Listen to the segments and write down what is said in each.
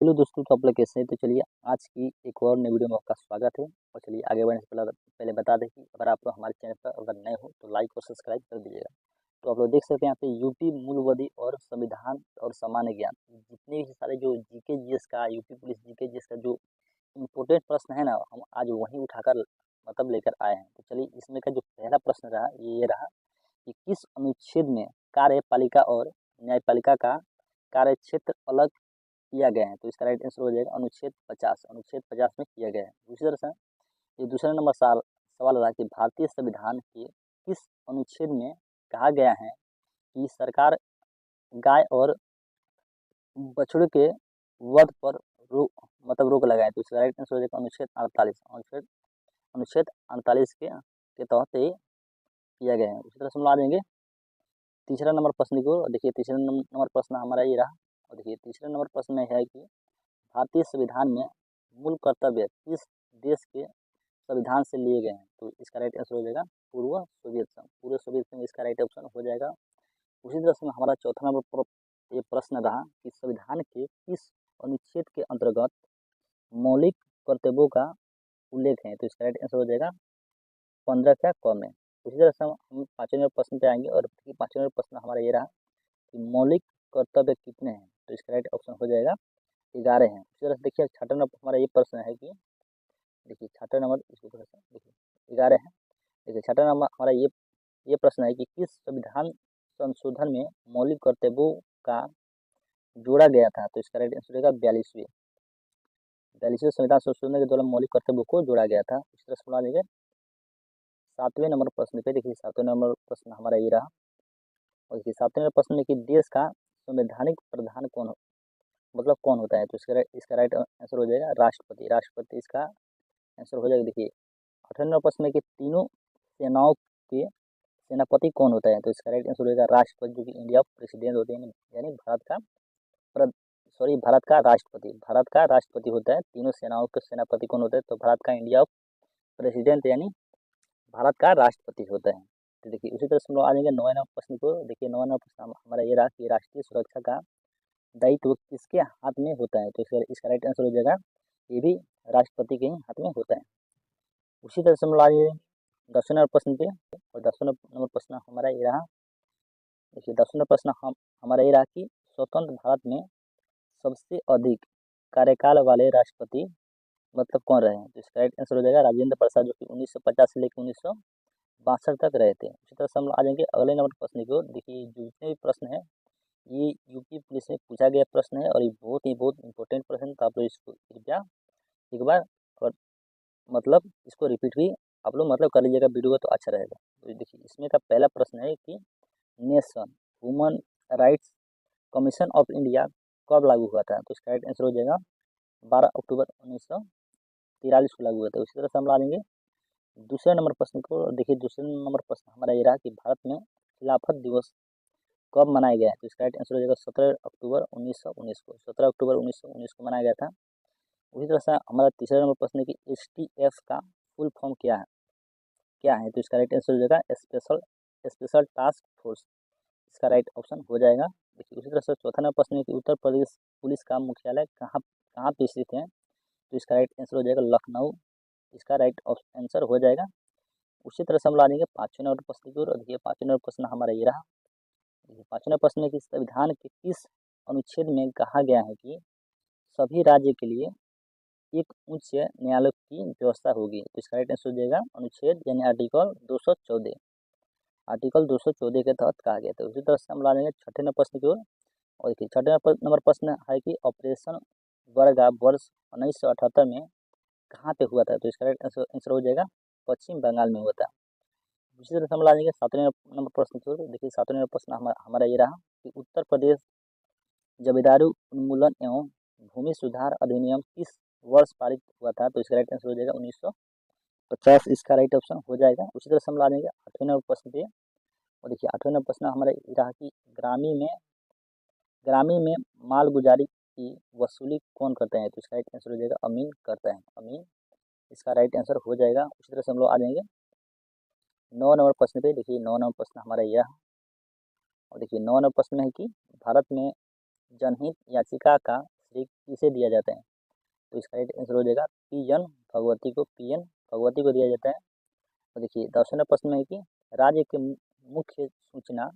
Hello दोस्तों, तो आप लोग कैसे हैं? तो चलिए आज की एक और नई वीडियो में आपका स्वागत है। और चलिए आगे बढ़ने से पहले बता दें कि अगर आप लोग हमारे चैनल पर अगर नए हो तो लाइक और सब्सक्राइब कर दीजिएगा। तो आप लोग देख सकते हैं यहाँ पे यूपी मूलवादी और संविधान और सामान्य ज्ञान, जितने भी सारे जो जीके जीएस का, यूपी पुलिस जीके जीएस का जो इम्पोर्टेंट प्रश्न है ना, हम आज वहीं उठाकर मतलब लेकर आए हैं। तो चलिए इसमें का जो पहला प्रश्न रहा ये रहा कि किस अनुच्छेद में कार्यपालिका और न्यायपालिका का कार्य क्षेत्र अलग किया गया है? तो इसका राइट आंसर हो जाएगा अनुच्छेद 50। अनुच्छेद 50 में किया गया है। उसी तरह से ये दूसरा नंबर सवाल रहा कि भारतीय संविधान के किस अनुच्छेद में कहा गया है कि सरकार गाय और बछड़े के वध पर रोक लगाए? तो इसका राइट आंसर हो जाएगा अनुच्छेद 48। अनुच्छेद 48 के तहत ये किया गया है। उसी तरह से हम ला देंगे तीसरा नंबर प्रश्न को। देखिए तीसरा नंबर प्रश्न हमारा ये रहा। और देखिए तीसरे नंबर प्रश्न में है कि भारतीय संविधान में मूल कर्तव्य किस देश के संविधान से लिए गए हैं? तो इसका राइट आंसर हो जाएगा पूर्व सोवियत संघ। पूर्व सोवियत संघ इसका राइट ऑप्शन हो जाएगा। उसी तरह से हमारा चौथा नंबर ये प्रश्न रहा कि संविधान के किस अनुच्छेद के अंतर्गत मौलिक कर्तव्यों का उल्लेख है? तो इसका राइट आंसर हो जाएगा 15 का क में। उसी तरह से हम पांचवें नंबर प्रश्न पे आएंगे। और पांचवें नंबर प्रश्न हमारा ये रहा कि मौलिक कर्तव्य कितने हैं? तो इसका राइट ऑप्शन हो जाएगा 11 हैं। उसी तरह से देखिए छठा नंबर हमारा ये प्रश्न है कि देखिए छठा नंबर इसको देखिए 11 है। देखिए छठा नंबर हमारा ये प्रश्न है कि किस संविधान संशोधन में मौलिक कर्तव्यों का जोड़ा गया था? तो इसका राइट आंसर रहेगा 42वें संविधान संशोधन के द्वारा मौलिक कर्तव्यों को जोड़ा गया था। इस तरह से सुना देंगे सातवें नंबर प्रश्न पे। देखिए सातवें नंबर प्रश्न हमारा ये रहा। और देखिए सातवें नंबर प्रश्न में कि देश का संवैधानिक प्रधान मतलब कौन होता है? तो इसका राइट आंसर हो जाएगा राष्ट्रपति। राष्ट्रपति इसका आंसर हो जाएगा। देखिए आठवें नंबर प्रश्न में कि तीनों सेनाओं के सेनापति कौन होता है? तो इसका राइट आंसर होगा राष्ट्रपति, जो कि इंडिया प्रेसिडेंट होते हैं, यानी भारत का राष्ट्रपति। भारत का राष्ट्रपति होता है। तीनों सेनाओं के सेनापति कौन होता है? तो भारत का इंडिया प्रेसिडेंट यानी भारत का राष्ट्रपति होता है। तो देखिए उसी तरह से हम लोग आ जाएंगे 9वें नंबर प्रश्न को। देखिए 9वां नंबर प्रश्न हमारा ये रहा कि राष्ट्रीय सुरक्षा का दायित्व किसके हाथ में होता है? तो इसका राइट आंसर हो जाएगा ये भी राष्ट्रपति के ही हाथ में होता है। उसी तरह से हम लोग आ जाएंगे 10वें नंबर प्रश्न पे। और 10वें नंबर प्रश्न हमारा ये रहा। देखिए 10वां प्रश्न हमारा ये रहा कि स्वतंत्र भारत में सबसे अधिक कार्यकाल वाले राष्ट्रपति मतलब कौन रहे हैं? तो इसका राइट आंसर हो जाएगा राजेंद्र प्रसाद, जो कि 1950 से लेकर 1962 तक रहे थे। उसी तरह से हम आ जाएंगे अगले नंबर प्रश्न की ओर। देखिए जितने भी प्रश्न है ये यूपी पुलिस में पूछा गया प्रश्न है और ये बहुत इंपॉर्टेंट प्रश्न। तो आप लोग इसको कृपया एक बार मतलब इसको रिपीट भी आप लोग मतलब कर लीजिएगा वीडियो का, तो अच्छा रहेगा। तो देखिए इसमें का पहला प्रश्न है कि nation human rights commission of India कब लागू हुआ था? तो इसका राइट आंसर हो जाएगा 12 अक्टूबर 1943 को लागू हुआ था। उसी तरह से हम ला लेंगे दूसरे नंबर प्रश्न को। देखिए दूसरे नंबर प्रश्न हमारा ये रहा कि भारत में खिलाफत दिवस कब मनाया गया है? तो इसका राइट आंसर हो जाएगा 17 अक्टूबर 1919 को। 17 अक्टूबर 1919 को मनाया गया था। उसी तरह से हमारा तीसरा नंबर प्रश्न है कि STF का फुल फॉर्म क्या है? तो इसका राइट आंसर हो जाएगा स्पेशल टास्क फोर्स। इसका राइट ऑप्शन हो जाएगा। देखिए उसी तरह से चौथा नंबर प्रश्न है कि उत्तर प्रदेश पुलिस का मुख्यालय कहाँ कहाँ पे स्थित है? तो इसका राइट आंसर हो जाएगा लखनऊ। इसका राइट आंसर हो जाएगा। उसी तरह से हम ला देंगे पाँचवें नंबर प्रश्न की ओर। और देखिए पाँचवें नंबर प्रश्न हमारा ये रहा। देखिए पाँचवें नंबर प्रश्न में कि संविधान के किस अनुच्छेद में कहा गया है कि सभी राज्य के लिए एक उच्च न्यायालय की व्यवस्था होगी? तो इसका राइट आंसर हो जाएगा अनुच्छेद यानी आर्टिकल 214। आर्टिकल 214 के तहत कहा गया था। उसी तरह से हम ला लेंगे छठे नंबर प्रश्न की ओर। और देखिए छठे नंबर प्रश्न है कि ऑपरेशन वर्गा वर्ष 1978 में कहाँ पे हुआ था? तो इसका राइट आंसर हो जाएगा पश्चिम बंगाल में हुआ था। उसी तरह से हम ला देंगे सातवें नंबर प्रश्न की ओर। देखिए सातवें नंबर प्रश्न हमारा ये रहा कि उत्तर प्रदेश जमींदारी उन्मूलन एवं भूमि सुधार अधिनियम किस वर्ष पारित हुआ था? तो इसका राइट आंसर हो जाएगा 1950। इसका राइट ऑप्शन हो जाएगा। उसी तरह से हम ला देंगे आठवें नंबर प्रश्न पे। और देखिए आठवें नंबर प्रश्न हमारा ये रहा कि ग्रामीण में मालगुजारी की वसूली कौन करता है? तो इसका राइट आंसर हो जाएगा अमीन करता है। अमीन इसका राइट आंसर हो जाएगा। उसी तरह से हम लोग आ जाएंगे 9 नंबर प्रश्न पे। देखिए 9 नंबर प्रश्न हमारा यह है। और देखिए 9 नंबर प्रश्न है कि भारत में जनहित याचिका का ये किसे दिया जाता है? तो इसका राइट आंसर हो जाएगा पी.एन. भगवती को, पी.एन. भगवती को दिया जाता है। तो देखिए 10वें प्रश्न में है कि राज्य के मुख्य सूचना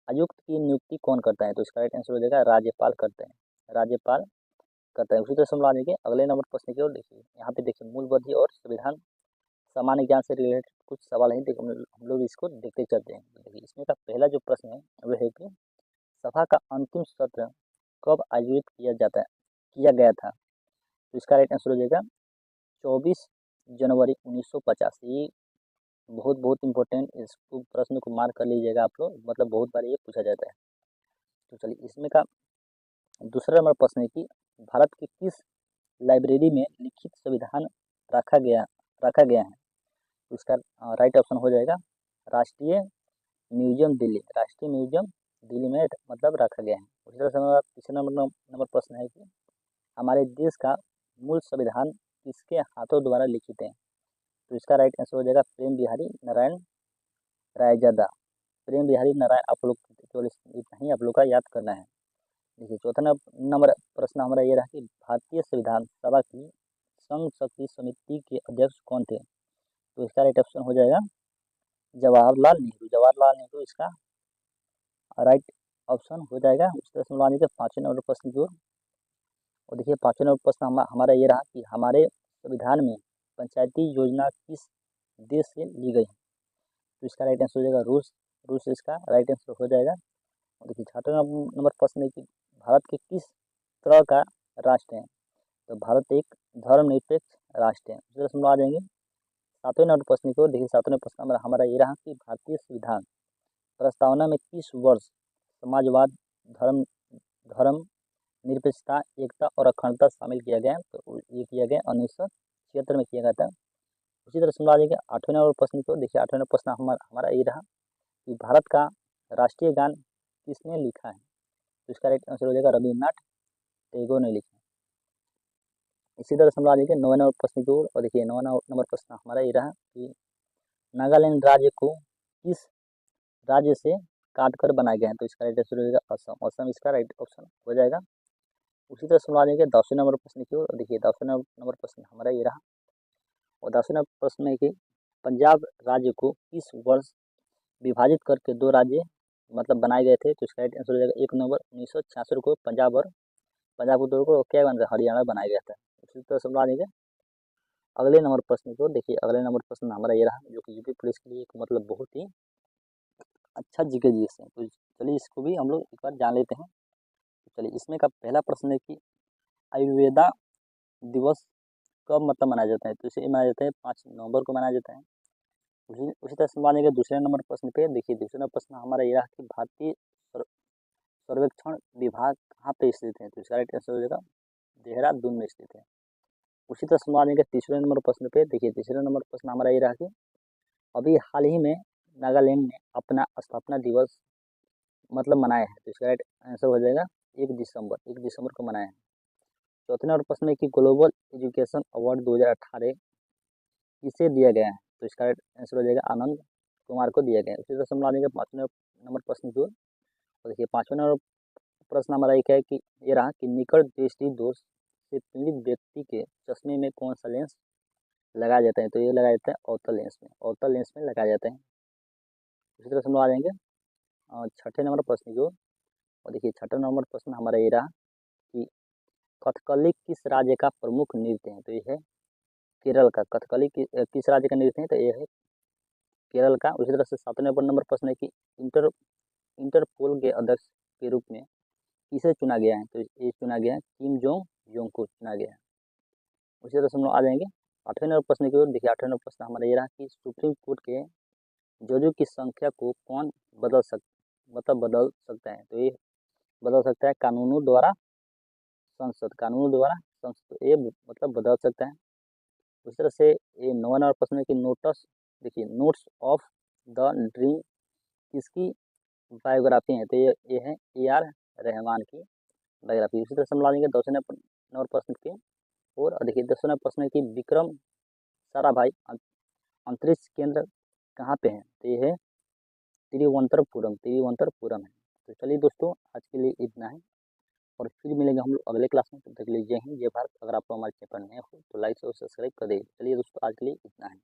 आयुक्त की नियुक्ति कौन करता है? तो इसका राइट आंसर हो जाएगा राज्यपाल करते हैं, राज्यपाल करता है। उसी तरह से हम लोग आ जाएंगे अगले नंबर प्रश्न की ओर। देखिए यहाँ पे देखिए मूलबुद्धि और संविधान सामान्य ज्ञान से रिलेटेड कुछ सवाल है, देखिए हम लोग इसको देखते चलते हैं। देखिए इसमें का पहला जो प्रश्न है वह है कि सभा का अंतिम सत्र कब आयोजित किया गया था? तो इसका राइट आंसर हो जाएगा 24 जनवरी 1950। ये बहुत बहुत इंपॉर्टेंट, इसको प्रश्न को मार्क कर लीजिएगा आप लोग, मतलब बहुत बार ये पूछा जाता है। तो चलिए इसमें का दूसरा नंबर प्रश्न है कि भारत के किस लाइब्रेरी में लिखित संविधान रखा गया है? तो इसका राइट ऑप्शन हो जाएगा राष्ट्रीय म्यूजियम दिल्ली, राष्ट्रीय म्यूजियम दिल्ली में मतलब रखा गया है। उसी तरह से हमारा तीसरा नंबर प्रश्न है कि हमारे देश का मूल संविधान किसके हाथों द्वारा लिखित है? तो इसका राइट आंसर हो जाएगा प्रेम बिहारी नारायण रायजादा, प्रेम बिहारी नारायण। आप लोग केवल इतना ही आप लोग का याद करना है। देखिए चौथा नंबर प्रश्न हमारा ये रहा कि भारतीय संविधान सभा की संघ शक्ति समिति के अध्यक्ष कौन थे? तो इसका राइट ऑप्शन हो जाएगा जवाहरलाल नेहरू, जवाहरलाल नेहरू इसका राइट ऑप्शन हो जाएगा। उस तरह से हम लोग पाँचवें नंबर प्रश्न की ओर। और देखिए पाँचवें नंबर प्रश्न हमारा ये रहा कि हमारे संविधान में पंचायती योजना किस देश से ली गई है? तो इसका राइट आंसर हो जाएगा रूस, रूस इसका राइट आंसर हो जाएगा। और देखिए छठवें नंबर प्रश्न है कि भारत के किस तरह का राष्ट्र है? तो भारत एक धर्मनिरपेक्ष राष्ट्र है। उस तरह से हम लोग आ जाएंगे सातवें नंबर प्रश्न की ओर। देखिए सातवें प्रश्न हमारा ये रहा कि भारतीय संविधान प्रस्तावना में किस वर्ष समाजवाद, धर्म धर्म निरपेक्षता, एकता और अखंडता शामिल किया गया? तो ये किया गया 1976 में किया गया था। उसी तरह से हम आ जाएंगे आठवें नंबर प्रश्न को। देखिए आठवें नंबर प्रश्न हमारा ये रहा कि भारत का राष्ट्रीय गान किसने लिखा है? तो इसका राइट आंसर हो जाएगा रविन्द्रनाथ टैगोर ने लिखा है। इसी तरह से हम आ जाएंगे नौवें नंबर प्रश्न की ओर। और देखिए नौवें नंबर प्रश्न हमारा ये रहा कि नागालैंड राज्य को किस राज्य से काटकर बनाया गया है? तो इसका राइट आंसर हो जाएगा असम, असम इसका राइट ऑप्शन हो जाएगा। उसी तरह से हम आ जाएंगे 10वें नंबर प्रश्न की ओर। देखिए 10वें नंबर प्रश्न हमारा ये रहा। और 10वें नंबर प्रश्न में कि पंजाब राज्य को किस वर्ष विभाजित करके दो राज्य मतलब बनाए गए थे? तो इसका राइट आंसर हो जाएगा 1 नवंबर 1966 को पंजाब को दो को क्या बन हरियाणा बनाया गया था। उसी तरह से हम आ जाएंगे अगले नंबर प्रश्न को। देखिए अगले नंबर प्रश्न हमारा ये रहा जो कि यूपी पुलिस के लिए एक मतलब बहुत ही अच्छा जीके जीएस है। तो चलिए इसको भी हम लोग एक बार जान लेते हैं। तो चलिए इसमें का पहला प्रश्न है कि आयुर्वेदा दिवस कब मतलब मनाया जाता है? तो इसे मनाया जाता है 5 नवंबर को मनाया जाता है। उसी तरह से मानेंगे दूसरे नंबर प्रश्न पे। देखिए दूसरा प्रश्न हमारा ये रहा कि भारतीय सर्वेक्षण विभाग कहाँ पे स्थित है? तो इसका राइट आंसर हो जाएगा देहरादून में स्थित है। उसी तरह से मानेंगे तीसरे नंबर प्रश्न पे। देखिए तीसरे नंबर प्रश्न हमारा ये रहा कि अभी हाल ही में नागालैंड ने अपना स्थापना दिवस मतलब मनाया है। तो इसका राइट आंसर हो जाएगा 1 दिसंबर को मनाया है। चौथे नंबर प्रश्न है कि ग्लोबल एजुकेशन अवार्ड 2018 किसे दिया गया है? तो इसका राइट आंसर हो जाएगा आनंद कुमार को दिया गया है। उसी तरह से हम लाएंगे पाँचवें नंबर प्रश्न की ओर। तो देखिए पाँचवें नंबर प्रश्न हमारा एक है कि ये रहा कि निकट दृष्टि दोष से पीड़ित व्यक्ति के चश्मे में कौन सा लेंस लगाया जाता है? तो ये लगाया जाता है अवतल लेंस में लगाया जाता है। उसी तरह से हम लोग आ जाएंगे छठे नंबर प्रश्न की ओर। और देखिए छठे नंबर प्रश्न हमारा ये रहा कि कथकली किस राज्य का प्रमुख नृत्य है? तो ये है केरल का। कथकली किस राज्य का नृत्य है? तो ये है केरल का। उसी तरह से सातवें नंबर प्रश्न है कि इंटरपोल के अध्यक्ष के रूप में किसे चुना गया है? तो ये चुना गया है किम जोंग योंग को चुना गया है। उसी तरह से हम लोग आ जाएंगे आठवें नंबर प्रश्न की ओर। देखिए आठवें नंबर प्रश्न हमारा ये रहा कि सुप्रीम कोर्ट के जजों की संख्या को कौन बदल सकता है? तो ये बदल सकता है कानूनों द्वारा संसद, ये मतलब बदल सकता है। उस तरह से ये 9वां नंबर प्रश्न है कि नोट्स ऑफ द ड्रीम किसकी बायोग्राफी है? तो ये है AR रहमान की बायोग्राफी। उसी तरह से हम ला लेंगे 10वें नंबर प्रश्न के। और देखिए 10वां प्रश्न है कि विक्रम साराभाई अंतरिक्ष केंद्र कहाँ पे है? तो ये है तिरुवनंतपुरम है। तो चलिए दोस्तों आज के लिए इतना है। और फिर मिलेंगे हम लोग अगले क्लास में। तब तक के लिए जय हिंद जय भारत। अगर आप लोग हमारे चैनल पर नए हो तो लाइक और सब्सक्राइब कर दे। चलिए दोस्तों, आज के लिए इतना है।